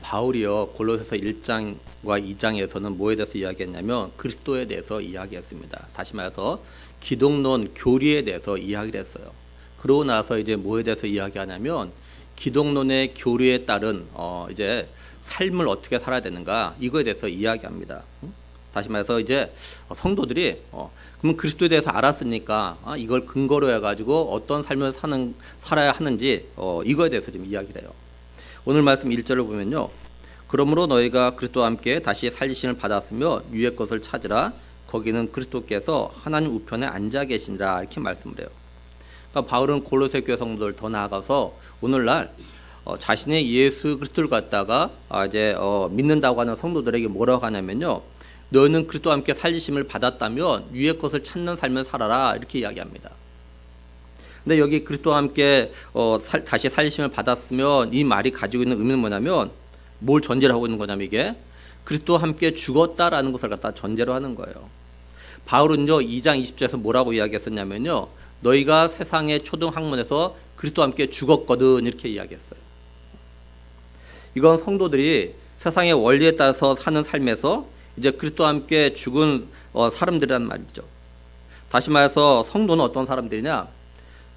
바울이요 골로새서 1장과 2장에서는 뭐에 대해서 이야기했냐면 그리스도에 대해서 이야기했습니다. 다시 말해서 기독론 교리에 대해서 이야기를 했어요. 그러고 나서 이제 뭐에 대해서 이야기하냐면 기독론의 교리에 따른 이제 삶을 어떻게 살아야 되는가 이거에 대해서 이야기합니다. 다시 말해서 이제 성도들이 그러면 그리스도에 대해서 알았으니까 이걸 근거로 해가지고 어떤 삶을 살아야 하는지 이거에 대해서 좀 이야기를 해요. 오늘 말씀 1절을 보면요. 그러므로 너희가 그리스도와 함께 다시 살리심을 받았으며 위의 것을 찾으라. 거기는 그리스도께서 하나님 우편에 앉아 계시니라 이렇게 말씀을 해요. 그러니까 바울은 골로새 교회 성도들 더 나아가서 오늘날 자신의 예수 그리스도를 갖다가 이제 믿는다고 하는 성도들에게 뭐라고 하냐면요. 너희는 그리스도와 함께 살리심을 받았다면 위의 것을 찾는 삶을 살아라 이렇게 이야기합니다. 근데 여기 그리스도와 함께 다시 살리심을 받았으면 이 말이 가지고 있는 의미는 뭐냐면 뭘 전제로 하고 있는 거냐면 이게 그리스도와 함께 죽었다라는 것을 갖다 전제로 하는 거예요. 바울은요 2장 20절에서 뭐라고 이야기했었냐면요 너희가 세상의 초등학문에서 그리스도와 함께 죽었거든 이렇게 이야기했어요. 이건 성도들이 세상의 원리에 따라서 사는 삶에서 이제 그리스도와 함께 죽은 사람들이란 말이죠. 다시 말해서 성도는 어떤 사람들이냐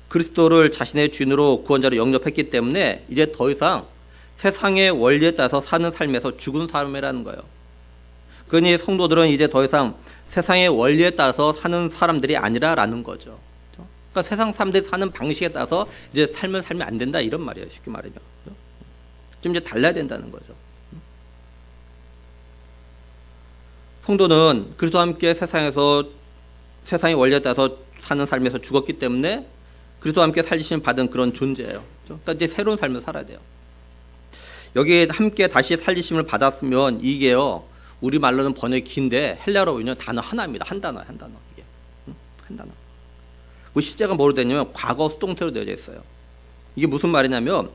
그리스도를 자신의 주인으로 구원자로 영접했기 때문에 이제 더 이상 세상의 원리에 따라서 사는 삶에서 죽은 사람이라는 거예요. 그러니 성도들은 이제 더 이상 세상의 원리에 따라서 사는 사람들이 아니라라는 거죠. 그러니까 세상 사람들이 사는 방식에 따라서 이제 삶을 살면 안 된다 이런 말이에요. 쉽게 말하면 좀 이제 달라야 된다는 거죠. 성도는 그리스도와 함께 세상의 원리에 따라서 사는 삶에서 죽었기 때문에 그리스도와 함께 살리심을 받은 그런 존재예요. 그러니까 이제 새로운 삶을 살아야 돼요. 여기 함께 다시 살리심을 받았으면 이게요. 우리 말로는 번역이 긴데 헬라어로는요 단어 하나입니다. 한 단어예요. 한 단어. 이게 한 단어. 그 시제가 뭐로 되냐면 과거 수동태로 되어져 있어요. 이게 무슨 말이냐면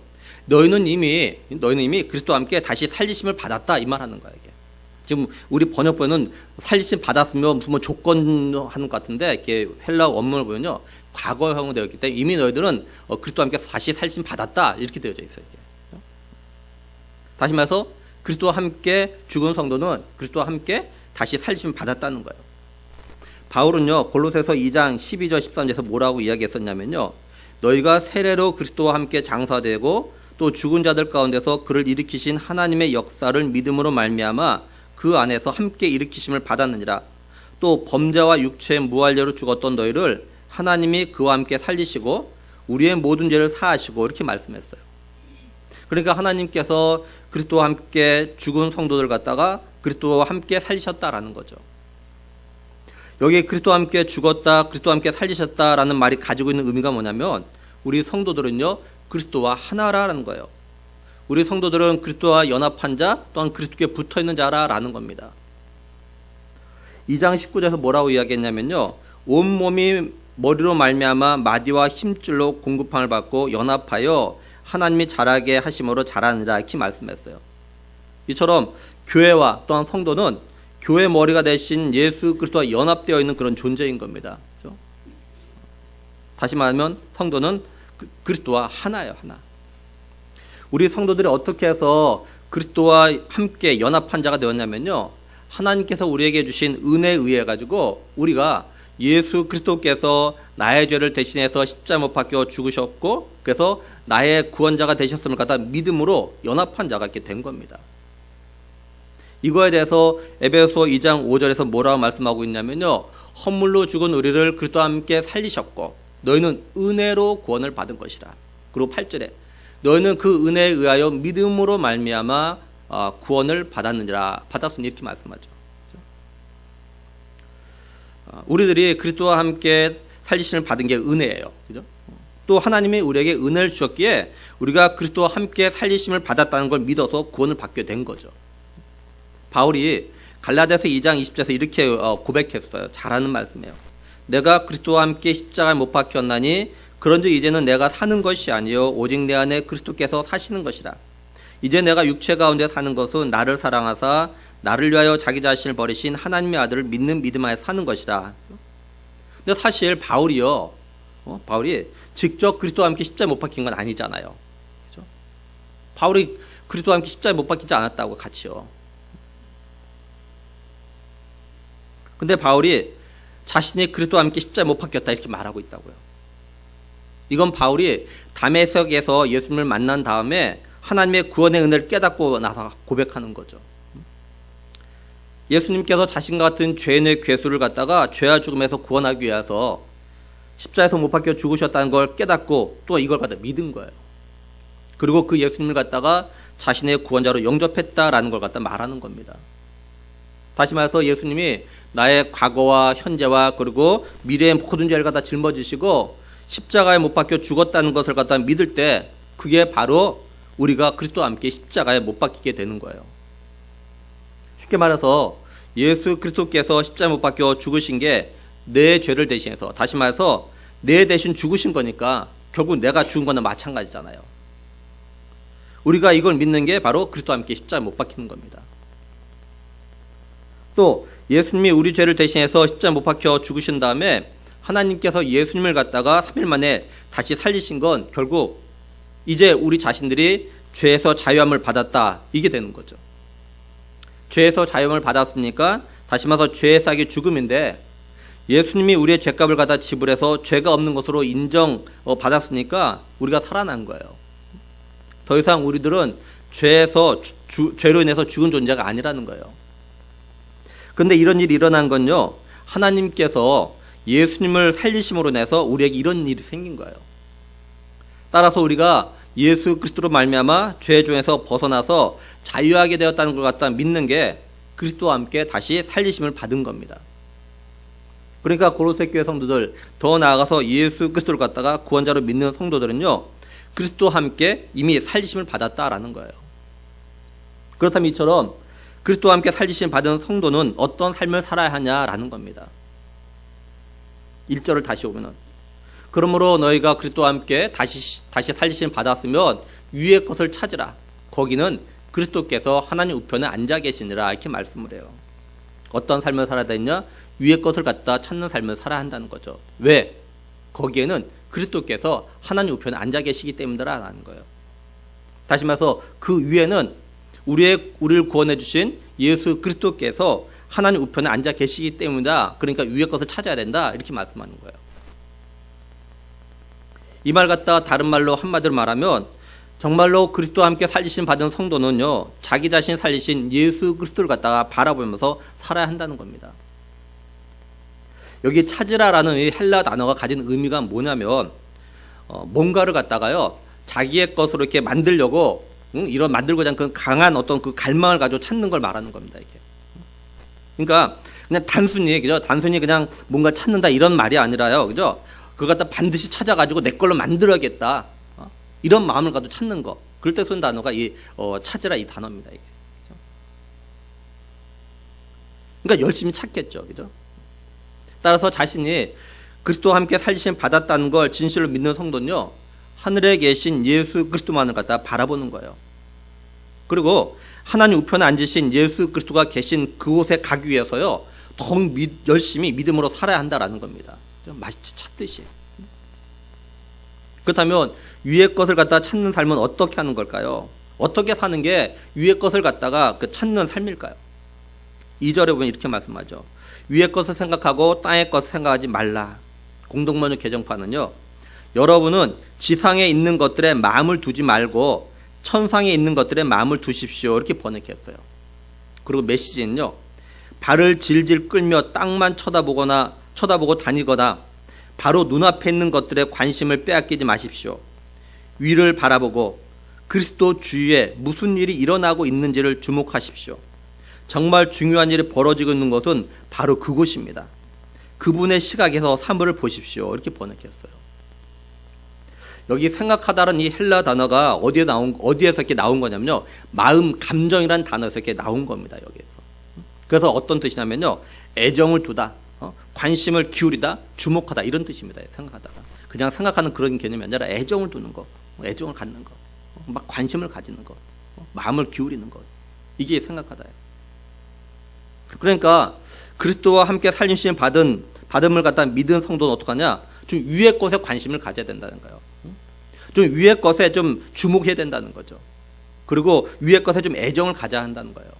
너희는 이미 그리스도와 함께 다시 살리심을 받았다 이 말하는 거예요. 이게. 지금 우리 번역본은 살리심 받았으면 무슨 뭐 조건 하는 것 같은데 이렇게 헬라어 원문을 보면요 과거형으로 되어 있기 때문에 이미 너희들은 그리스도와 함께 다시 살리심 받았다 이렇게 되어져 있어요. 이게. 다시 말해서 그리스도와 함께 죽은 성도는 그리스도와 함께 다시 살리심 받았다는 거예요. 바울은요 골로새서 2장 12절 13절에서 뭐라고 이야기했었냐면요 너희가 세례로 그리스도와 함께 장사되고 또 죽은 자들 가운데서 그를 일으키신 하나님의 역사를 믿음으로 말미암아 그 안에서 함께 일으키심을 받았느니라. 또 범죄와 육체의 무할례로 죽었던 너희를 하나님이 그와 함께 살리시고 우리의 모든 죄를 사하시고 이렇게 말씀했어요. 그러니까 하나님께서 그리스도와 함께 죽은 성도들 갖다가 그리스도와 함께 살리셨다라는 거죠. 여기 그리스도와 함께 죽었다, 그리스도와 함께 살리셨다라는 말이 가지고 있는 의미가 뭐냐면 우리 성도들은요 그리스도와 하나라는 거예요. 우리 성도들은 그리스도와 연합한 자 또한 그리스도께 붙어있는 자라는 겁니다. 2장 19절에서 뭐라고 이야기했냐면요 온몸이 머리로 말미암아 마디와 힘줄로 공급함을 받고 연합하여 하나님이 자라게 하심으로 자라느라 이렇게 말씀했어요. 이처럼 교회와 또한 성도는 교회 머리가 되신 예수 그리스도와 연합되어 있는 그런 존재인 겁니다. 그렇죠? 다시 말하면 성도는 그리스도와 하나예요. 하나. 우리 성도들이 어떻게 해서 그리스도와 함께 연합한 자가 되었냐면요 하나님께서 우리에게 주신 은혜에 의해 가지고 우리가 예수 그리스도께서 나의 죄를 대신해서 십자가에 못 박혀 죽으셨고 그래서 나의 구원자가 되셨음을 갖다 믿음으로 연합한 자가 이렇게 된 겁니다. 이거에 대해서 에베소 2장 5절에서 뭐라고 말씀하고 있냐면요 허물로 죽은 우리를 그리스도와 함께 살리셨고 너희는 은혜로 구원을 받은 것이라. 그리고 8절에 너희는 그 은혜에 의하여 믿음으로 말미암아 구원을 받았으니 이렇게 말씀하죠. 우리들이 그리스도와 함께 살리심을 받은 게 은혜예요. 그죠? 또 하나님이 우리에게 은혜를 주셨기에 우리가 그리스도와 함께 살리심을 받았다는 걸 믿어서 구원을 받게 된 거죠. 바울이 갈라디아서 2장 20절에서 이렇게 고백했어요. 잘하는 말씀이에요. 내가 그리스도와 함께 십자가에 못 박혔나니 그런즉 이제는 내가 사는 것이 아니요 오직 내 안에 그리스도께서 사시는 것이라. 이제 내가 육체 가운데 사는 것은 나를 사랑하사 나를 위하여 자기 자신을 버리신 하나님의 아들을 믿는 믿음 안에 사는 것이라. 근데 사실 바울이 직접 그리스도와 함께 십자가에 못 박힌 건 아니잖아요. 그렇죠? 바울이 그리스도와 함께 십자가에 못 박히지 않았다고 같이요. 근데 바울이 자신이 그리스도와 함께 십자가에 못 박혔다 이렇게 말하고 있다고요. 이건 바울이 다메섹에서 예수님을 만난 다음에 하나님의 구원의 은혜를 깨닫고 나서 고백하는 거죠. 예수님께서 자신과 같은 죄인의 괴수를 갖다가 죄와 죽음에서 구원하기 위해서 십자가에서 못 박혀 죽으셨다는 걸 깨닫고 또 이걸 갖다 믿은 거예요. 그리고 그 예수님을 갖다가 자신의 구원자로 영접했다라는 걸 갖다 말하는 겁니다. 다시 말해서 예수님이 나의 과거와 현재와 그리고 미래의 모든 죄를 갖다 짊어지시고 십자가에 못 박혀 죽었다는 것을 갖다 믿을 때 그게 바로 우리가 그리스도와 함께 십자가에 못 박히게 되는 거예요. 쉽게 말해서 예수 그리스도께서 십자가에 못 박혀 죽으신 게 내 죄를 대신해서, 다시 말해서 내 대신 죽으신 거니까 결국 내가 죽은 거는 마찬가지잖아요. 우리가 이걸 믿는 게 바로 그리스도와 함께 십자가에 못 박히는 겁니다. 또 예수님이 우리 죄를 대신해서 십자가에 못 박혀 죽으신 다음에 하나님께서 예수님을 갖다가 3일 만에 다시 살리신 건 결국 이제 우리 자신들이 죄에서 자유함을 받았다, 이게 되는 거죠. 죄에서 자유함을 받았으니까 다시 말해서 죄의 삭이 죽음인데 예수님이 우리의 죄값을 갖다 지불해서 죄가 없는 것으로 인정받았으니까 우리가 살아난 거예요. 더 이상 우리들은 죄로 인해서 죽은 존재가 아니라는 거예요. 그런데 이런 일이 일어난 건요, 하나님께서 예수님을 살리심으로 인해서 우리에게 이런 일이 생긴 거예요. 따라서 우리가 예수 그리스도로 말미암아 죄의 종에서 벗어나서 자유하게 되었다는 걸 갖다 믿는 게 그리스도와 함께 다시 살리심을 받은 겁니다. 그러니까 고로새 교회 성도들, 더 나아가서 예수 그리스도를 갖다가 구원자로 믿는 성도들은요, 그리스도와 함께 이미 살리심을 받았다라는 거예요. 그렇다면 이처럼 그리스도와 함께 살리심을 받은 성도는 어떤 삶을 살아야 하냐라는 겁니다. 1절을 다시 오면은, 그러므로 너희가 그리스도와 함께 다시 살리심을 받았으면 위의 것을 찾으라. 거기는 그리스도께서 하나님 우편에 앉아 계시니라, 이렇게 말씀을 해요. 어떤 삶을 살아야 되냐? 위의 것을 갖다 찾는 삶을 살아야 한다는 거죠. 왜? 거기에는 그리스도께서 하나님 우편에 앉아 계시기 때문이라는 거예요. 다시 말해서 그 위에는 우리를 구원해 주신 예수 그리스도께서 하나님 우편에 앉아 계시기 때문이다. 그러니까 위의 것을 찾아야 된다, 이렇게 말씀하는 거예요. 이 말 갖다가 다른 말로 한마디로 말하면 정말로 그리스도와 함께 살리심 받은 성도는요, 자기 자신 살리신 예수 그리스도를 갖다가 바라보면서 살아야 한다는 겁니다. 여기 찾으라라는 이 헬라 단어가 가진 의미가 뭐냐면 뭔가를 갖다가요, 자기의 것으로 이렇게 만들려고 이런 만들고자 하는 그 강한 어떤 그 갈망을 가지고 찾는 걸 말하는 겁니다. 이렇게. 그러니까 그냥 단순히 그냥 뭔가 찾는다 이런 말이 아니라요, 그죠? 그걸 갖다 반드시 찾아가지고 내 걸로 만들어야겠다, 이런 마음을 가지고 찾는 거. 그럴 때 쓴 단어가 이 찾으라, 이 단어입니다. 이게. 그러니까 열심히 찾겠죠, 그죠? 따라서 자신이 그리스도와 함께 살리심 받았다는 걸 진실로 믿는 성도는요, 하늘에 계신 예수 그리스도만을 갖다 바라보는 거예요. 그리고 하나님 우편에 앉으신 예수 그리스도가 계신 그곳에 가기 위해서요, 더욱 열심히 믿음으로 살아야 한다라는 겁니다. 마치 찾듯이. 그렇다면 위의 것을 갖다 찾는 삶은 어떻게 하는 걸까요? 어떻게 사는 게 위의 것을 갖다가 찾는 삶일까요? 2절에 보면 이렇게 말씀하죠. 위의 것을 생각하고 땅의 것을 생각하지 말라. 공동번역 개정판은요, 여러분은 지상에 있는 것들에 마음을 두지 말고 천상에 있는 것들에 마음을 두십시오, 이렇게 번역했어요. 그리고 메시지는요, 발을 질질 끌며 땅만 쳐다보고 다니거나 바로 눈앞에 있는 것들에 관심을 빼앗기지 마십시오. 위를 바라보고 그리스도 주위에 무슨 일이 일어나고 있는지를 주목하십시오. 정말 중요한 일이 벌어지고 있는 것은 바로 그곳입니다. 그분의 시각에서 사물을 보십시오, 이렇게 번역했어요. 여기 생각하다는 이 헬라 단어가 어디에서 이렇게 나온 거냐면요, 마음, 감정이라는 단어에서 이렇게 나온 겁니다, 여기에서. 그래서 어떤 뜻이냐면요, 애정을 두다, 관심을 기울이다, 주목하다, 이런 뜻입니다. 생각하다가. 그냥 생각하는 그런 개념이 아니라 애정을 두는 거, 애정을 갖는 거, 막 관심을 가지는 거, 마음을 기울이는 거, 이게 생각하다예요. 그러니까 그리스도와 함께 살리심 받음을 갖다 믿은 성도는 어떡하냐? 좀 위의 것에 관심을 가져야 된다는 거예요. 좀 위의 것에 좀 주목해야 된다는 거죠. 그리고 위의 것에 좀 애정을 가져야 한다는 거예요.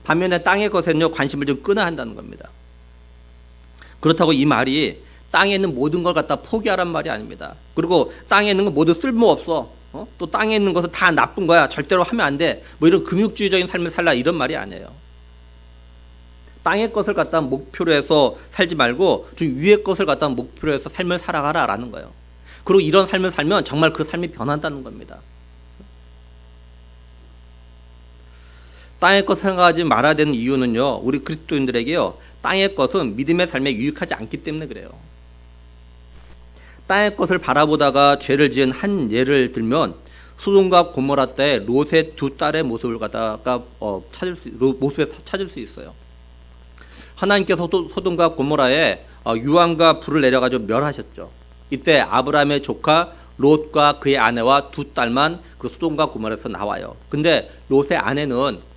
반면에 땅의 것에는요, 관심을 좀 끊어야 한다는 겁니다. 그렇다고 이 말이 땅에 있는 모든 걸 갖다 포기하란 말이 아닙니다. 그리고 땅에 있는 건 모두 쓸모없어. 또 땅에 있는 것은 다 나쁜 거야. 절대로 하면 안 돼. 뭐 이런 금육주의적인 삶을 살라 이런 말이 아니에요. 땅의 것을 갖다 목표로 해서 살지 말고 좀 위의 것을 갖다 목표로 해서 삶을 살아가라라는 거예요. 그리고 이런 삶을 살면 정말 그 삶이 변한다는 겁니다. 땅의 것 생각하지 말아야 되는 이유는요, 우리 그리스도인들에게요, 땅의 것은 믿음의 삶에 유익하지 않기 때문에 그래요. 땅의 것을 바라보다가 죄를 지은 한 예를 들면 소돔과 고모라 때 롯의 두 딸의 모습을 갖다가 모습에 찾을 수 있어요. 하나님께서 소돔과 고모라에 유황과 불을 내려가지고 멸하셨죠. 이때 아브라함의 조카 롯과 그의 아내와 두 딸만 그 소돔과 고모라에서 나와요. 근데 롯의 아내는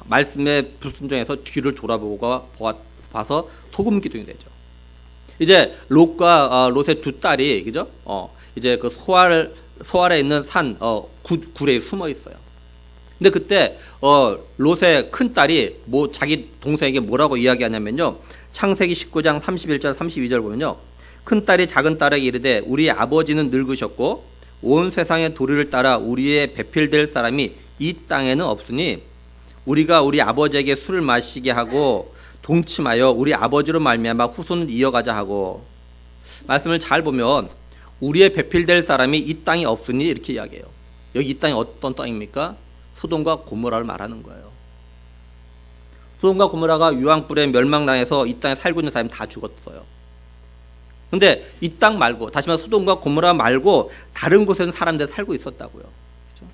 말씀에 불순종해서 뒤를 돌아보고 봐서 소금 기둥이 되죠. 이제 롯과 롯의 두 딸이 그죠? 이제 그 소알에 있는 산 굴에 숨어 있어요. 근데 그때 롯의 큰 딸이 자기 동생에게 뭐라고 이야기하냐면요. 창세기 19장 31절 32절 보면요. 큰 딸이 작은 딸에게 이르되 우리 아버지는 늙으셨고 온 세상의 도리를 따라 우리의 배필될 사람이 이 땅에는 없으니 우리가 우리 아버지에게 술을 마시게 하고 동침하여 우리 아버지로 말미암아 후손을 이어가자 하고, 말씀을 잘 보면 우리의 배필될 사람이 이 땅이 없으니 이렇게 이야기해요. 여기 이 땅이 어떤 땅입니까? 소돔과 고모라를 말하는 거예요. 소돔과 고모라가 유황불에 멸망당해서 이 땅에 살고 있는 사람이 다 죽었어요. 근데 이 땅 말고, 다시 말해 소돔과 고모라 말고 다른 곳에는 사람들이 살고 있었다고요. 그렇죠?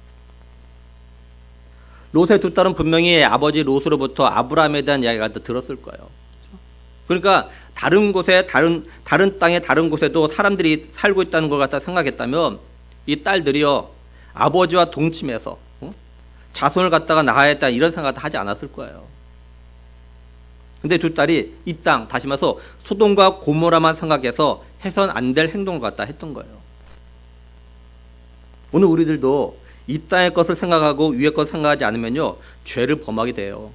롯의 두 딸은 분명히 아버지 롯으로부터 아브라함에 대한 이야기를 들었을 거예요. 그렇죠? 그러니까 다른 곳에 다른 땅의 다른 곳에도 사람들이 살고 있다는 걸 갖다 생각했다면 이 딸들이요 아버지와 동침해서 자손을 갖다가 낳아야겠다 이런 생각도 하지 않았을 거예요. 근데 두 딸이 이 땅, 다시 말해서 소돔과 고모라만 생각해서 해선 안 될 행동을 갖다 했던 거예요. 오늘 우리들도 이 땅의 것을 생각하고 위의 것을 생각하지 않으면요 죄를 범하게 돼요.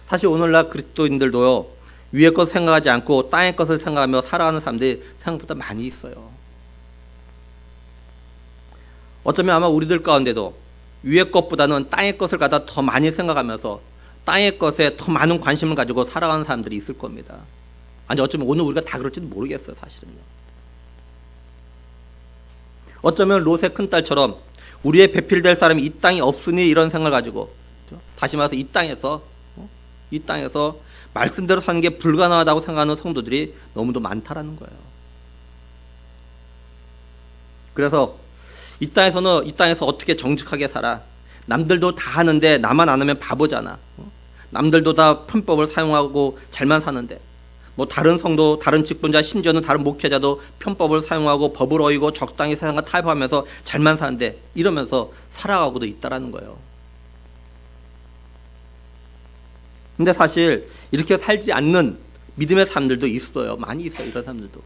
사실 오늘날 그리스도인들도요 위의 것을 생각하지 않고 땅의 것을 생각하며 살아가는 사람들이 생각보다 많이 있어요. 어쩌면 아마 우리들 가운데도 위의 것보다는 땅의 것을 갖다 더 많이 생각하면서 땅의 것에 더 많은 관심을 가지고 살아가는 사람들이 있을 겁니다. 아니 어쩌면 오늘 우리가 다 그럴지도 모르겠어요. 사실은요. 어쩌면 롯의 큰딸처럼 우리의 배필될 사람이 이 땅이 없으니 이런 생각을 가지고, 다시 말해서 이 땅에서 말씀대로 사는 게 불가능하다고 생각하는 성도들이 너무도 많다라는 거예요. 그래서 이 땅에서 어떻게 정직하게 살아? 남들도 다 하는데 나만 안 하면 바보잖아. 남들도 다 편법을 사용하고 잘만 사는데, 뭐 다른 성도, 다른 직분자, 심지어는 다른 목회자도 편법을 사용하고 법을 어기고 적당히 세상과 타협하면서 잘만 사는데 이러면서 살아가고도 있다라는 거예요. 근데 사실 이렇게 살지 않는 믿음의 사람들도 있어요. 많이 있어요. 이런 사람들도.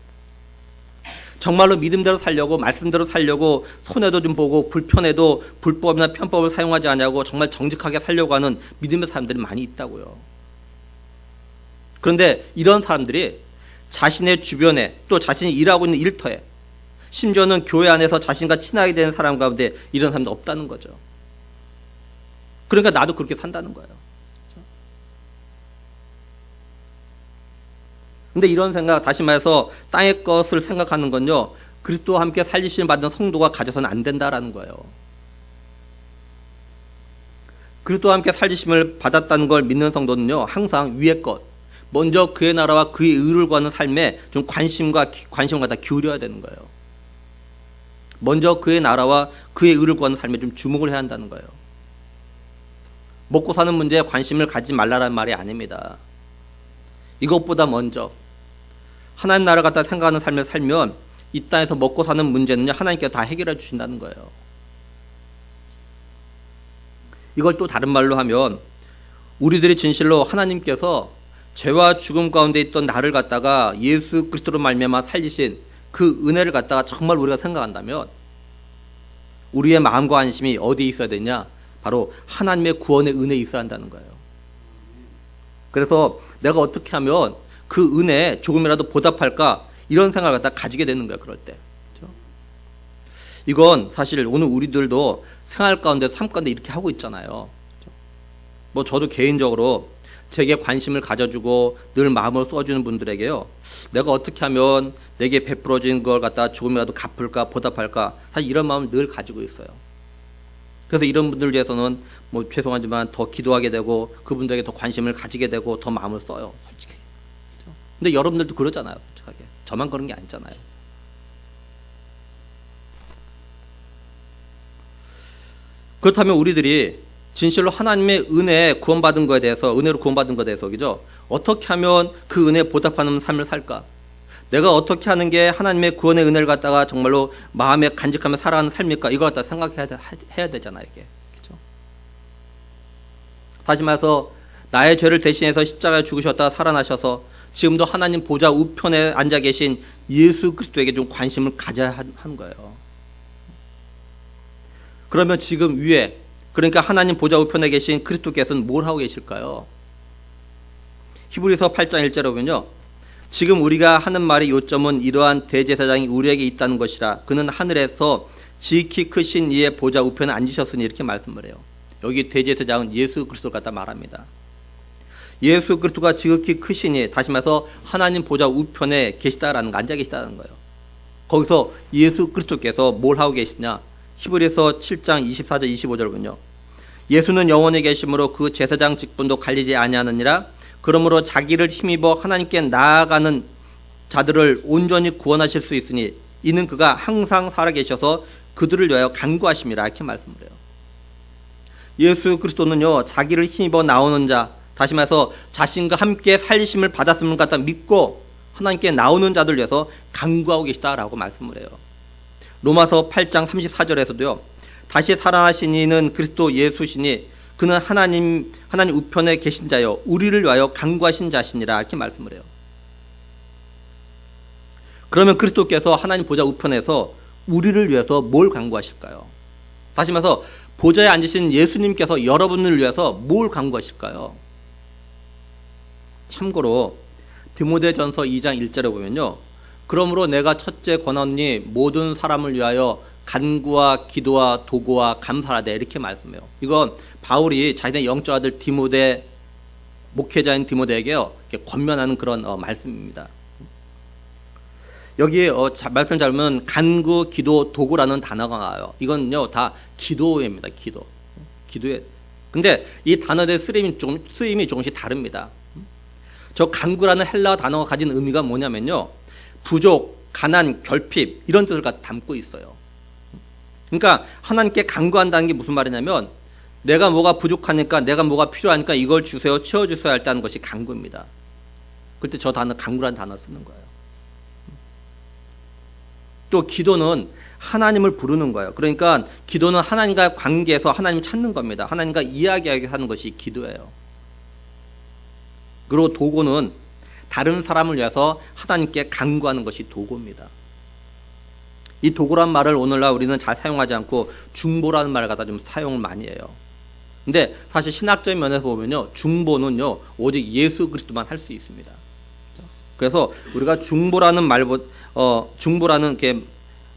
정말로 믿음대로 살려고, 말씀대로 살려고, 손해도 좀 보고 불편해도 불법이나 편법을 사용하지 않냐고 정말 정직하게 살려고 하는 믿음의 사람들이 많이 있다고요. 그런데 이런 사람들이 자신의 주변에, 또 자신이 일하고 있는 일터에, 심지어는 교회 안에서 자신과 친하게 되는 사람 가운데 이런 사람도 없다는 거죠. 그러니까 나도 그렇게 산다는 거예요. 근데 이런 생각, 다시 말해서 땅의 것을 생각하는 건요 그리스도와 함께 살리심을 받은 성도가 가져서는 안 된다라는 거예요. 그리스도와 함께 살리심을 받았다는 걸 믿는 성도는요 항상 위의 것, 먼저 그의 나라와 그의 의를 구하는 삶에 좀 관심을 갖다 기울여야 되는 거예요. 먼저 그의 나라와 그의 의를 구하는 삶에 좀 주목을 해야 한다는 거예요. 먹고 사는 문제에 관심을 가지지 말라는 말이 아닙니다. 이것보다 먼저 하나님 나라를 갖다 생각하는 삶을 살면 이 땅에서 먹고 사는 문제는요 하나님께서 다 해결해 주신다는 거예요. 이걸 또 다른 말로 하면 우리들이 진실로 하나님께서 죄와 죽음 가운데 있던 나를 갖다가 예수 그리스도로 말미암아 살리신 그 은혜를 갖다가 정말 우리가 생각한다면 우리의 마음과 안심이 어디에 있어야 되냐? 바로 하나님의 구원의 은혜에 있어야 한다는 거예요. 그래서 내가 어떻게 하면 그 은혜에 조금이라도 보답할까? 이런 생각을 갖다 가지게 되는 거예요. 그럴 때. 그렇죠? 이건 사실 오늘 우리들도 생활 가운데, 삶 가운데 이렇게 하고 있잖아요. 그렇죠? 뭐 저도 개인적으로 제게 관심을 가져주고 늘 마음을 쏘아주는 분들에게요, 내가 어떻게 하면 내게 베풀어진 걸 갖다 조금이라도 갚을까, 보답할까, 사실 이런 마음을 늘 가지고 있어요. 그래서 이런 분들 위해서는 뭐 죄송하지만 더 기도하게 되고 그분들에게 더 관심을 가지게 되고 더 마음을 써요, 솔직히. 근데 여러분들도 그러잖아요, 솔직하게. 저만 그런 게 아니잖아요. 그렇다면 우리들이 진실로 하나님의 은혜에 구원받은 거에 대해서, 은혜로 구원받은 거에 대해서, 그죠? 어떻게 하면 그 은혜에 보답하는 삶을 살까? 내가 어떻게 하는 게 하나님의 구원의 은혜를 갖다가 정말로 마음에 간직하며 살아가는 삶일까? 이걸 갖다 생각해야 되잖아요, 이게. 그죠? 다시 말해서, 나의 죄를 대신해서 십자가에 죽으셨다가 살아나셔서 지금도 하나님 보좌 우편에 앉아 계신 예수 그리스도에게 좀 관심을 가져야 하는 거예요. 그러면 지금 위에, 그러니까 하나님 보좌 우편에 계신 그리스도께서는 뭘 하고 계실까요? 히브리서 8장 1절에 보면요, 지금 우리가 하는 말의 요점은 이러한 대제사장이 우리에게 있다는 것이라. 그는 하늘에서 지극히 크신 이의 보좌 우편에 앉으셨으니, 이렇게 말씀을 해요. 여기 대제사장은 예수 그리스도를 갖다 말합니다. 예수 그리스도가 지극히 크시니, 다시 말해서 하나님 보좌 우편에 계시다라는 거, 앉아 계시다는 거예요. 거기서 예수 그리스도께서 뭘 하고 계시냐? 히브리서 7장 24절 25절 보면요, 예수는 영원히 계심으로 그 제사장 직분도 갈리지 아니하느니라. 그러므로 자기를 힘입어 하나님께 나아가는 자들을 온전히 구원하실 수 있으니 이는 그가 항상 살아계셔서 그들을 위하여 간구하심이라, 이렇게 말씀을 해요. 예수 그리스도는요, 자기를 힘입어 나오는 자, 다시 말해서 자신과 함께 살리심을 받았음을 갖다 믿고 하나님께 나오는 자들 위해서 간구하고 계시다라고 말씀을 해요. 로마서 8장 34절에서도요, 다시 살아나신 이는 그리스도 예수시니 그는 하나님 우편에 계신 자여 우리를 위하여 간구하신 자시니라, 이렇게 말씀을 해요. 그러면 그리스도께서 하나님 보좌 우편에서 우리를 위해서 뭘 간구하실까요? 다시 말해서 보좌에 앉으신 예수님께서 여러분을 위해서 뭘 간구하실까요? 참고로 디모데전서 2장 1절에 보면요, 그러므로 내가 첫째 권하노니 모든 사람을 위하여 간구와 기도와 도구와 감사하되, 이렇게 말씀해요. 이건 바울이 자신의 영적 아들 디모데, 목회자인 디모데에게요, 이렇게 권면하는 그런 말씀입니다. 여기에 말씀 잘 보면 간구, 기도, 도구라는 단어가 나와요. 이건요 다 기도입니다. 기도에. 근데 이 단어의 쓰임이 조금씩 다릅니다. 저 간구라는 헬라어 단어가 가진 의미가 뭐냐면요, 부족, 가난, 결핍, 이런 뜻을 담고 있어요. 그러니까 하나님께 간구한다는 게 무슨 말이냐면, 내가 뭐가 부족하니까, 내가 뭐가 필요하니까 이걸 주세요, 채워주세요 할 때 하는 것이 간구입니다. 그때 저 단어, 간구라는 단어 쓰는 거예요. 또 기도는 하나님을 부르는 거예요. 그러니까 기도는 하나님과의 관계에서 하나님을 찾는 겁니다. 하나님과 이야기하게 하는 것이 기도예요. 그리고 도구는 다른 사람을 위해서 하나님께 간구하는 것이 도구입니다. 이 도구란 말을 오늘날 우리는 잘 사용하지 않고 중보라는 말을 갖다 좀 사용을 많이 해요. 근데 사실 신학적인 면에서 보면요, 중보는요 오직 예수 그리스도만 할 수 있습니다. 그래서 우리가 중보라는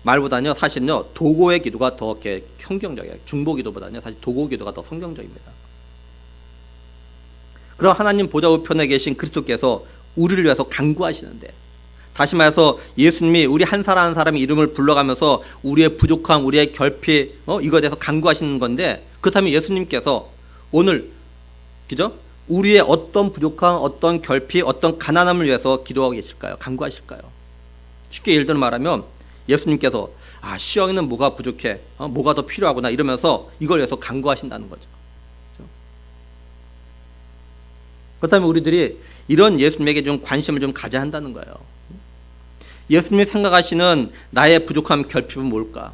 말보다는요 사실은요 도구의 기도가 더 이렇게 성경적이에요. 중보 기도보다는요 사실 도구 기도가 더 성경적입니다. 그럼 하나님 보좌 우편에 계신 그리스도께서 우리를 위해서 간구하시는데, 다시 말해서 예수님이 우리 한 사람 한 사람의 이름을 불러가면서 우리의 부족함, 우리의 결핍, 이거에 대해서 간구하시는 건데, 그렇다면 예수님께서 오늘, 그죠? 우리의 어떤 부족함, 어떤 결핍, 어떤 가난함을 위해서 기도하고 계실까요? 간구하실까요? 쉽게 예를 들어 말하면 예수님께서 시영이는 뭐가 부족해, 뭐가 더 필요하구나 이러면서 이걸 위해서 간구하신다는 거죠. 그렇다면 우리들이 이런 예수님에게 좀 관심을 좀 가져야 한다는 거예요. 예수님이 생각하시는 나의 부족함, 결핍은 뭘까?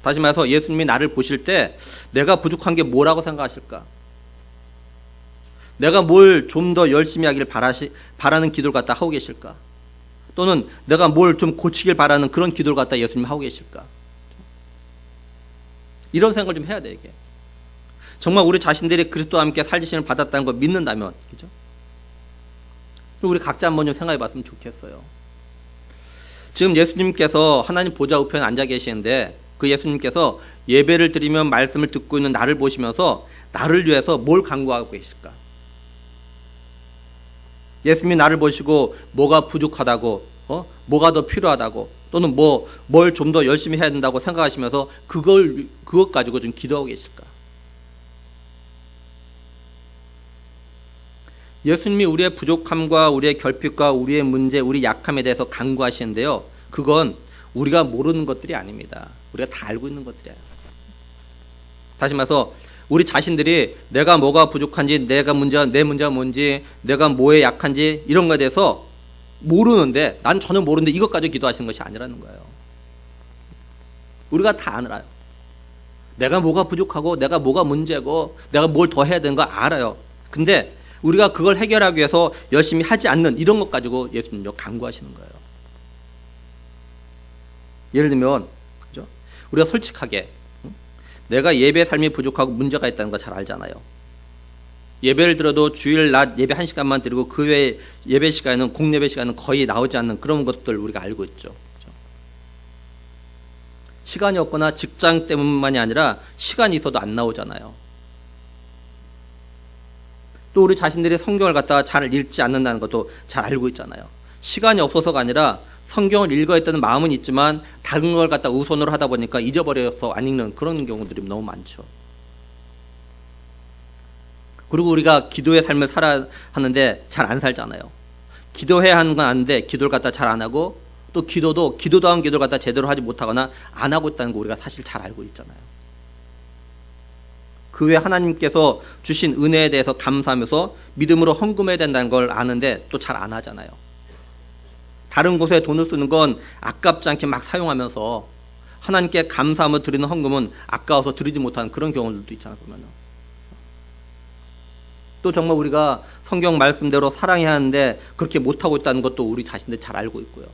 다시 말해서 예수님이 나를 보실 때 내가 부족한 게 뭐라고 생각하실까? 내가 뭘 좀 더 열심히 하길 바라는 기도를 갖다 하고 계실까? 또는 내가 뭘 좀 고치길 바라는 그런 기도를 갖다 예수님이 하고 계실까? 이런 생각을 좀 해야 돼, 이게. 정말 우리 자신들이 그리스도와 함께 살리심을 받았다는 걸 믿는다면, 그죠? 우리 각자 한번 좀 생각해 봤으면 좋겠어요. 지금 예수님께서 하나님 보좌 우편에 앉아 계시는데 그 예수님께서 예배를 드리면 말씀을 듣고 있는 나를 보시면서 나를 위해서 뭘 간구하고 계실까? 예수님이 나를 보시고 뭐가 부족하다고, 뭐가 더 필요하다고, 또는 뭘 좀 더 열심히 해야 된다고 생각하시면서 그것 가지고 좀 기도하고 계실까? 예수님이 우리의 부족함과 우리의 결핍과 우리의 문제, 우리 약함에 대해서 간구하시는데요. 그건 우리가 모르는 것들이 아닙니다. 우리가 다 알고 있는 것들이에요. 다시 말해서 우리 자신들이 내가 뭐가 부족한지, 내 문제가 뭔지, 내가 뭐에 약한지 이런 거에 대해서 모르는데, 난 전혀 모르는데 이것 가지고 기도하시는 것이 아니라는 거예요. 우리가 다 알아요. 내가 뭐가 부족하고 내가 뭐가 문제고 내가 뭘 더 해야 되는 거 알아요. 근데 우리가 그걸 해결하기 위해서 열심히 하지 않는 이런 것 가지고 예수님요 간구하시는 거예요. 예를 들면, 그죠? 우리가 솔직하게 내가 예배 삶이 부족하고 문제가 있다는 거 잘 알잖아요. 예배를 들어도 주일 낮 예배 1시간만 드리고 그 외에 예배 시간에는 공예배 시간은 거의 나오지 않는 그런 것들 우리가 알고 있죠. 그죠? 시간이 없거나 직장 때문만이 아니라 시간이 있어도 안 나오잖아요. 또 우리 자신들이 성경을 갖다가 잘 읽지 않는다는 것도 잘 알고 있잖아요. 시간이 없어서가 아니라 성경을 읽어야 했다는 마음은 있지만 다른 걸 갖다 우선으로 하다 보니까 잊어버려서 안 읽는 그런 경우들이 너무 많죠. 그리고 우리가 기도의 삶을 살아야 하는데 잘 안 살잖아요. 기도해야 하는 건 아는데 기도를 갖다 잘 안 하고, 또 기도다운 기도를 갖다 제대로 하지 못하거나 안 하고 있다는 거 우리가 사실 잘 알고 있잖아요. 그 외에 하나님께서 주신 은혜에 대해서 감사하면서 믿음으로 헌금해야 된다는 걸 아는데 또 잘 안 하잖아요. 다른 곳에 돈을 쓰는 건 아깝지 않게 막 사용하면서 하나님께 감사함을 드리는 헌금은 아까워서 드리지 못하는 그런 경우들도 있잖아요. 보면은. 또 정말 우리가 성경 말씀대로 사랑해야 하는데 그렇게 못하고 있다는 것도 우리 자신들 잘 알고 있고요.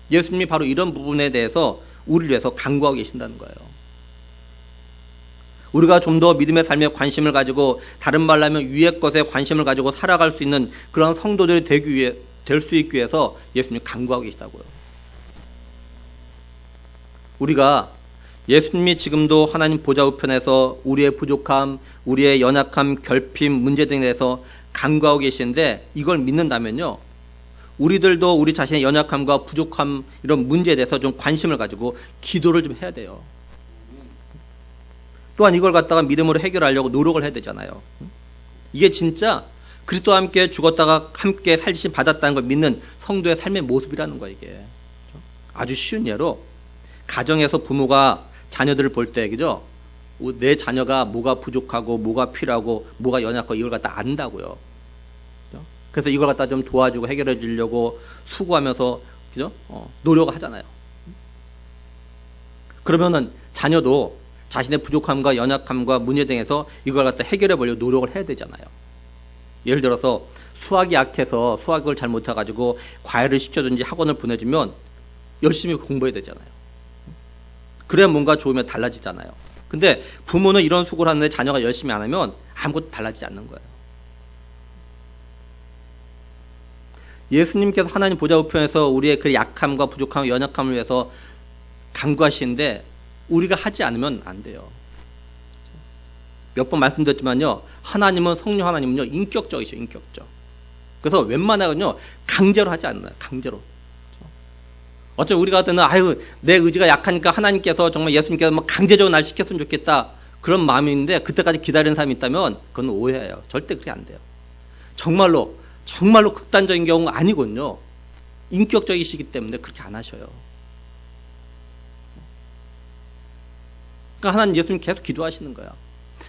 예수님이 바로 이런 부분에 대해서 우리를 위해서 간구하고 계신다는 거예요. 우리가 좀 더 믿음의 삶에 관심을 가지고, 다른 말로 하면 위의 것에 관심을 가지고 살아갈 수 있는 그런 성도들이 될 수 있기 위해서 예수님이 간구하고 계시다고요. 우리가 예수님이 지금도 하나님 보좌 우편에서 우리의 부족함, 우리의 연약함, 결핍, 문제 등에 대해서 간구하고 계시는데 이걸 믿는다면요, 우리들도 우리 자신의 연약함과 부족함 이런 문제에 대해서 좀 관심을 가지고 기도를 좀 해야 돼요. 또한 이걸 갖다가 믿음으로 해결하려고 노력을 해야 되잖아요. 이게 진짜 그리스도와 함께 죽었다가 함께 살리심 받았다는 걸 믿는 성도의 삶의 모습이라는 거예요. 이게 아주 쉬운 예로, 가정에서 부모가 자녀들을 볼 때, 그죠? 내 자녀가 뭐가 부족하고 뭐가 필요하고 뭐가 연약하고 이걸 갖다 안다고요. 그죠? 그래서 이걸 갖다 좀 도와주고 해결해 주려고 수고하면서, 그죠? 노력하잖아요. 그러면은 자녀도 자신의 부족함과 연약함과 문제 등에서 이걸 갖다 해결해 보려고 노력을 해야 되잖아요. 예를 들어서 수학이 약해서 수학을 잘 못해가지고 과외를 시켜든지 학원을 보내주면 열심히 공부해야 되잖아요. 그래야 뭔가 좋으면 달라지잖아요. 근데 부모는 이런 수고를 하는데 자녀가 열심히 안 하면 아무것도 달라지지 않는 거예요. 예수님께서 하나님 보좌 우편에서 우리의 그 약함과 부족함, 연약함을 위해서 간구하시는데 우리가 하지 않으면 안 돼요. 몇 번 말씀드렸지만요, 하나님은, 성령 하나님은요 인격적이셔, 인격적. 그래서 웬만하면요 강제로 하지 않나요. 강제로. 어차피 우리가 같은 내 의지가 약하니까 하나님께서, 정말 예수님께서 막 강제적으로 날 시켰으면 좋겠다, 그런 마음이 있는데 그때까지 기다리는 사람이 있다면 그건 오해예요. 절대 그렇게 안 돼요. 정말로 극단적인 경우가 아니군요. 인격적이시기 때문에 그렇게 안 하셔요. 그러니까 하나님, 예수님 계속 기도하시는 거야.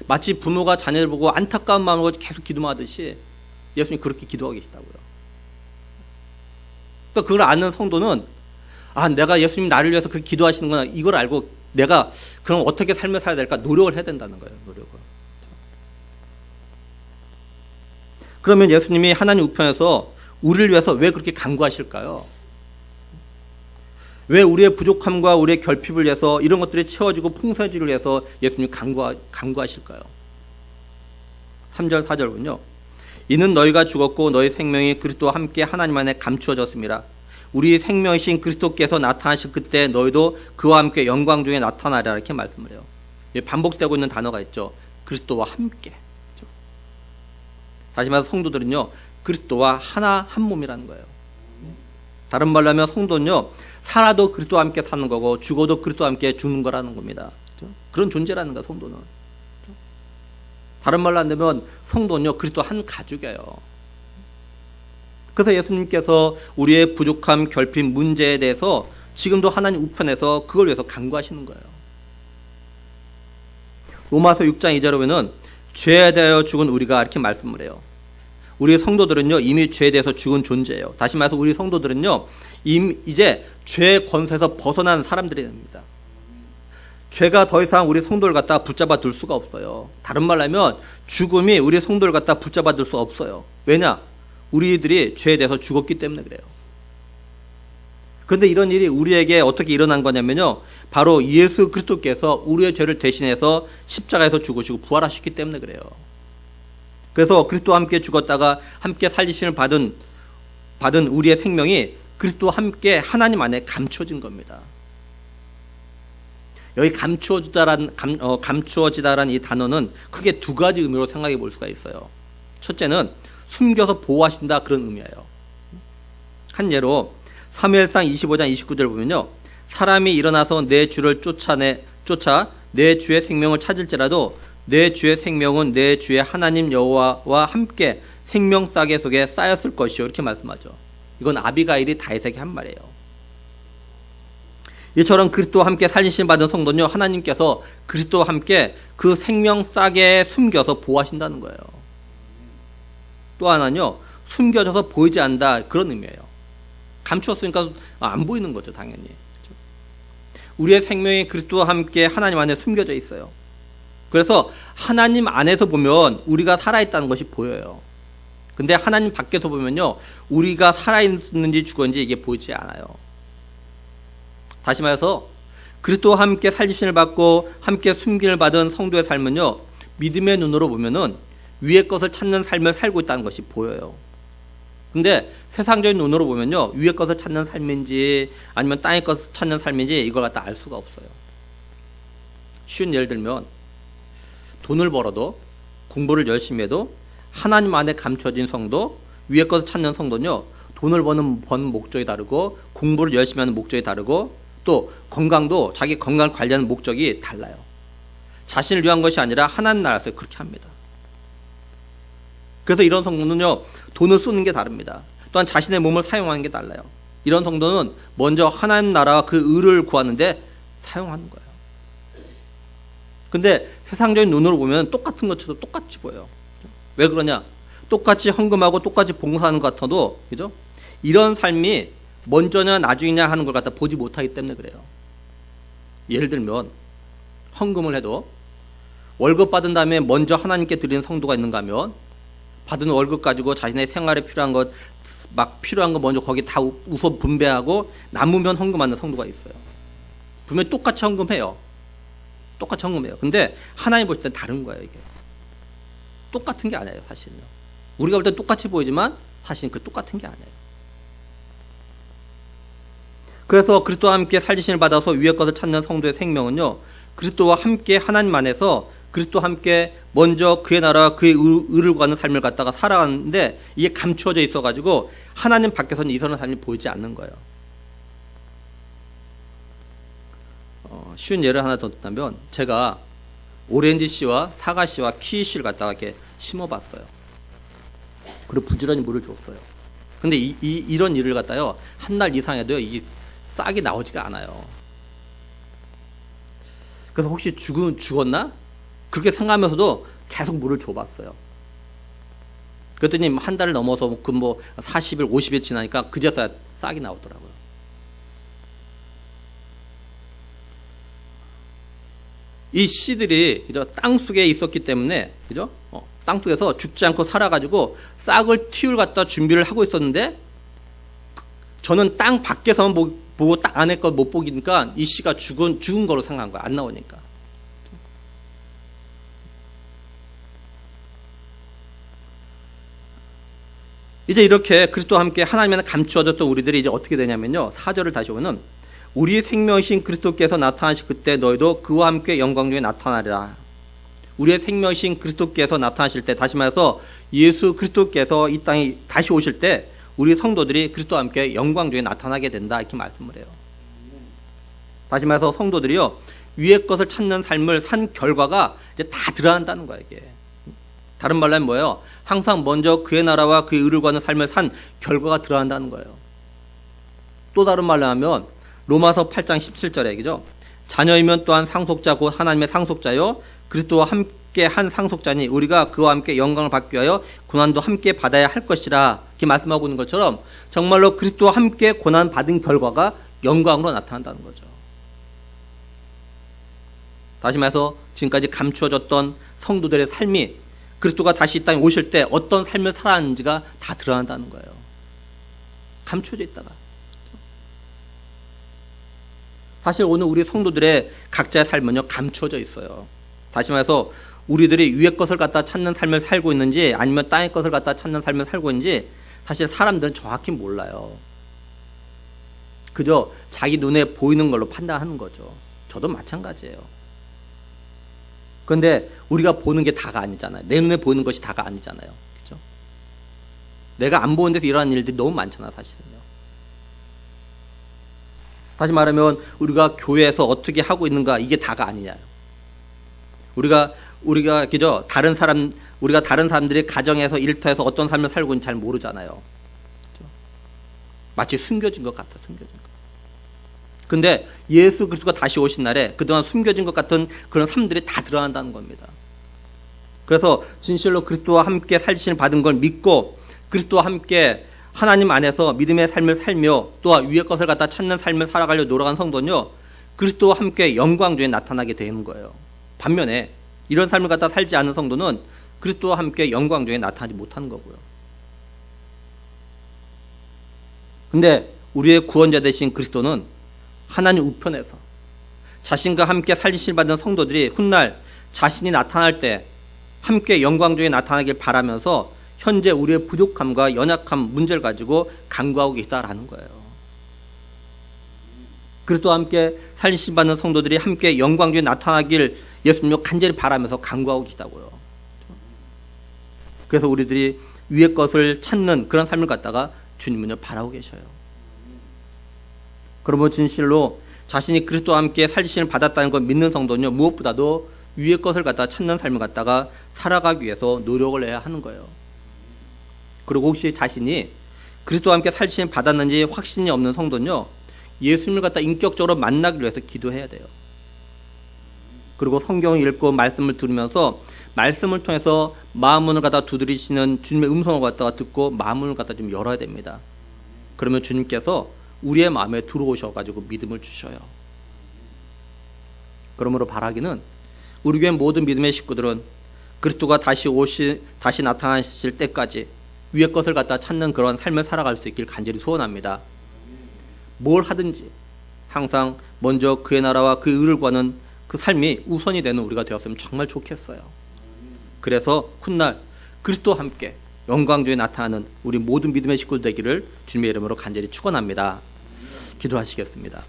마치 부모가 자녀를 보고 안타까운 마음으로 계속 기도하듯이 예수님이 그렇게 기도하고 계시다고요. 그러니까 그걸 아는 성도는, 내가 예수님 나를 위해서 그렇게 기도하시는구나, 이걸 알고 내가 그럼 어떻게 삶을 살아야 될까 노력을 해야 된다는 거예요. 노력을. 그러면 예수님이 하나님 우편에서 우리를 위해서 왜 그렇게 간구하실까요? 왜 우리의 부족함과 우리의 결핍을 위해서 이런 것들이 채워지고 풍성해지기 위해서 예수님이 간구하실까요? 3절 4절군요. 이는 너희가 죽었고 너희 생명이 그리스도와 함께 하나님 안에 감추어졌습니다. 우리 생명이신 그리스도께서 나타나실 그때 너희도 그와 함께 영광 중에 나타나리라 이렇게 말씀을 해요. 반복되고 있는 단어가 있죠. 그리스도와 함께. 다시 말해서 성도들은요, 그리스도와 하나 한 몸이라는 거예요. 다른 말로 하면 성도는요, 살아도 그리스도와 함께 사는 거고 죽어도 그리스도와 함께 죽는 거라는 겁니다. 그런 존재라는 거야, 성도는. 다른 말로 한다면 성도는요, 그리스도 한 가족이에요. 그래서 예수님께서 우리의 부족함, 결핍, 문제에 대해서 지금도 하나님 우편에서 그걸 위해서 간구하시는 거예요. 로마서 6장 2절에 보면 죄에 대하여 죽은 우리가 이렇게 말씀을 해요. 우리 성도들은요, 이미 죄에 대해서 죽은 존재예요. 다시 말해서 우리 성도들은요, 이제 죄의 권세에서 벗어난 사람들이 됩니다. 죄가 더 이상 우리 성도를 갖다 붙잡아 둘 수가 없어요. 다른 말로 하면 죽음이 우리 성도를 갖다 붙잡아 둘 수 없어요. 왜냐? 우리들이 죄에 대해서 죽었기 때문에 그래요. 그런데 이런 일이 우리에게 어떻게 일어난 거냐면요, 바로 예수 그리스도께서 우리의 죄를 대신해서 십자가에서 죽으시고 부활하셨기 때문에 그래요. 그래서 그리스도와 함께 죽었다가 함께 살리심을 받은 우리의 생명이 그리스도와 함께 하나님 안에 감추어진 겁니다. 여기 감추어지다라는 이 단어는 크게 두 가지 의미로 생각해 볼 수가 있어요. 첫째는 숨겨서 보호하신다, 그런 의미예요. 한 예로 사무엘상 25장 29절 보면요, 사람이 일어나서 내 주를 쫓아 내 주의 생명을 찾을지라도 내 주의 생명은 내 주의 하나님 여호와와 함께 생명 싸개 속에 쌓였을 것이요, 이렇게 말씀하죠. 이건 아비가일이 다윗에게 한 말이에요. 이처럼 그리스도와 함께 살리심 받은 성도는요, 하나님께서 그리스도와 함께 그 생명 싸개에 숨겨서 보호하신다는 거예요. 또 하나는요, 숨겨져서 보이지 않는다, 그런 의미예요. 감추었으니까 안 보이는 거죠, 당연히. 우리의 생명이 그리스도와 함께 하나님 안에 숨겨져 있어요. 그래서 하나님 안에서 보면 우리가 살아있다는 것이 보여요. 근데 하나님 밖에서 보면요, 우리가 살아있는지 죽었는지 이게 보이지 않아요. 다시 말해서 그리스도와 함께 살리심을 받고 함께 숨김을 받은 성도의 삶은요, 믿음의 눈으로 보면은 위의 것을 찾는 삶을 살고 있다는 것이 보여요. 근데 세상적인 눈으로 보면요, 위의 것을 찾는 삶인지 아니면 땅의 것을 찾는 삶인지 이걸 갖다 알 수가 없어요. 쉬운 예를 들면 돈을 벌어도 공부를 열심히 해도 하나님 안에 감춰진 성도, 위의 것을 찾는 성도는요, 돈을 버는 목적이 다르고 공부를 열심히 하는 목적이 다르고 또 건강도 자기 건강을 관리하는 목적이 달라요. 자신을 위한 것이 아니라 하나님 나라에서 그렇게 합니다. 그래서 이런 성도는요, 돈을 쏘는 게 다릅니다. 또한 자신의 몸을 사용하는 게 달라요. 이런 성도는 먼저 하나님 나라와 그 의를 구하는데 사용하는 거예요. 근데 세상적인 눈으로 보면 똑같은 것처럼 똑같이 보여요. 왜 그러냐? 똑같이 헌금하고 똑같이 봉사하는 것 같아도, 그죠? 이런 삶이 먼저냐 나중이냐 하는 걸 갖다 보지 못하기 때문에 그래요. 예를 들면 헌금을 해도 월급 받은 다음에 먼저 하나님께 드리는 성도가 있는가 하면 받은 월급 가지고 자신의 생활에 필요한 것 먼저 거기 다 우선 분배하고 남으면 헌금하는 성도가 있어요. 분명히 똑같이 헌금해요. 근데 하나님 볼 때는 다른 거예요, 이게. 똑같은 게 아니에요, 사실은요. 우리가 볼 때 똑같이 보이지만 사실은 그 똑같은 게 아니에요. 그래서 그리스도와 함께 살리심을 받아서 위의 것을 찾는 성도의 생명은요, 그리스도와 함께 하나님 안에서 그리스도와 함께 먼저 그의 나라와 그의 의를 구하는 삶을 갖다가 살아가는데 이게 감추어져 있어가지고 하나님 밖에서는 이런 삶이 보이지 않는 거예요. 쉬운 예를 하나 더 든다면 제가 오렌지 씨와 사과 씨와 키위 씨를 갖다가 이렇게 심어봤어요. 그리고 부지런히 물을 줬어요. 근데 이런 일을 갖다요, 한 달 이상 해도요, 이 싹이 나오지가 않아요. 그래서 혹시 죽었나? 그렇게 생각하면서도 계속 물을 줘봤어요. 그랬더니 한 달을 넘어서 40일, 50일 지나니까 그제서야 싹이 나오더라고요. 이 씨들이 땅 속에 있었기 때문에, 그죠? 땅 속에서 죽지 않고 살아가지고 싹을 틔울 갖다 준비를 하고 있었는데, 저는 땅 밖에서만 보고 딱 아내 거 못 보니까 이 씨가 죽은 거로 생각한 거야. 안 나오니까. 이제 이렇게 그리스도와 함께 하나님의 감추어졌던 우리들이 이제 어떻게 되냐면요. 4절을 다시 보면은 우리 생명이신 그리스도께서 나타나실 그때 너희도 그와 함께 영광 중에 나타나리라. 우리의 생명이신 그리스도께서 나타나실 때, 다시 말해서 예수 그리스도께서 이 땅에 다시 오실 때 우리 성도들이 그리스도와 함께 영광 중에 나타나게 된다, 이렇게 말씀을 해요. 다시 말해서 성도들이요, 위의 것을 찾는 삶을 산 결과가 이제 다 드러난다는 거예요, 이게. 다른 말로 하면 뭐예요? 항상 먼저 그의 나라와 그의 의를 구하는 삶을 산 결과가 드러난다는 거예요. 또 다른 말로 하면 로마서 8장 17절의 얘기죠. 자녀이면 또한 상속자 곧 하나님의 상속자요 그리스도와 함께 한 상속자니 우리가 그와 함께 영광을 받기 위하여 고난도 함께 받아야 할 것이라, 이렇게 말씀하고 있는 것처럼 정말로 그리스도와 함께 고난 받은 결과가 영광으로 나타난다는 거죠. 다시 말해서 지금까지 감추어졌던 성도들의 삶이 그리스도가 다시 이 땅에 오실 때 어떤 삶을 살았는지가 다 드러난다는 거예요. 감추어져 있다가. 사실 오늘 우리 성도들의 각자의 삶은요, 감추어져 있어요. 다시 말해서 우리들이 위의 것을 갖다 찾는 삶을 살고 있는지 아니면 땅의 것을 갖다 찾는 삶을 살고 있는지 사실 사람들은 정확히 몰라요. 그저 자기 눈에 보이는 걸로 판단하는 거죠. 저도 마찬가지예요. 그런데 우리가 보는 게 다가 아니잖아요. 내 눈에 보이는 것이 다가 아니잖아요. 그렇죠? 내가 안 보는 데서 일어나는 일들이 너무 많잖아, 사실은요. 다시 말하면 우리가 교회에서 어떻게 하고 있는가, 이게 다가 아니냐. 우리가 그죠? 우리가 다른 사람들이 가정에서 일터에서 어떤 삶을 살고 있는지 잘 모르잖아요. 그렇죠? 마치 숨겨진 것 같아, 숨겨진 것. 근데 예수 그리스도가 다시 오신 날에 그동안 숨겨진 것 같은 그런 삶들이 다 드러난다는 겁니다. 그래서 진실로 그리스도와 함께 살리심을 받은 걸 믿고 그리스도와 함께 하나님 안에서 믿음의 삶을 살며 또한 위의 것을 갖다 찾는 삶을 살아가려 노력한 성도는요, 그리스도와 함께 영광 중에 나타나게 되는 거예요. 반면에 이런 삶을 갖다 살지 않은 성도는 그리스도와 함께 영광 중에 나타나지 못하는 거고요. 근데 우리의 구원자 되신 그리스도는 하나님 우편에서 자신과 함께 살리심을 받는 성도들이 훗날 자신이 나타날 때 함께 영광 중에 나타나길 바라면서 현재 우리의 부족함과 연약함, 문제를 가지고 간구하고 계시다라는 거예요. 그리스도와 함께 살리심을 받는 성도들이 함께 영광 중에 나타나길 예수님이 간절히 바라면서 간구하고 계시다고요. 그래서 우리들이 위의 것을 찾는 그런 삶을 갖다가 주님은요, 바라고 계셔요. 그러면 진실로 자신이 그리스도와 함께 살리심을 받았다는 걸 믿는 성도는요, 무엇보다도 위의 것을 갖다가 찾는 삶을 갖다가 살아가기 위해서 노력을 해야 하는 거예요. 그리고 혹시 자신이 그리스도와 함께 살리심을 받았는지 확신이 없는 성도는요, 예수님을 갖다 인격적으로 만나기 위해서 기도해야 돼요. 그리고 성경을 읽고 말씀을 들으면서 말씀을 통해서 마음문을 갖다 두드리시는 주님의 음성을 갖다가 듣고 마음문을 갖다 좀 열어야 됩니다. 그러면 주님께서 우리의 마음에 들어오셔가지고 믿음을 주셔요. 그러므로 바라기는 우리 교회 모든 믿음의 식구들은 그리스도가 다시 나타나실 때까지 위의 것을 갖다 찾는 그런 삶을 살아갈 수 있길 간절히 소원합니다. 뭘 하든지 항상 먼저 그의 나라와 그의 의를 구하는 그 삶이 우선이 되는 우리가 되었으면 정말 좋겠어요. 그래서 훗날 그리스도와 함께 영광 중에 나타나는 우리 모든 믿음의 식구들 되기를 주님의 이름으로 간절히 축원합니다. 기도하시겠습니다.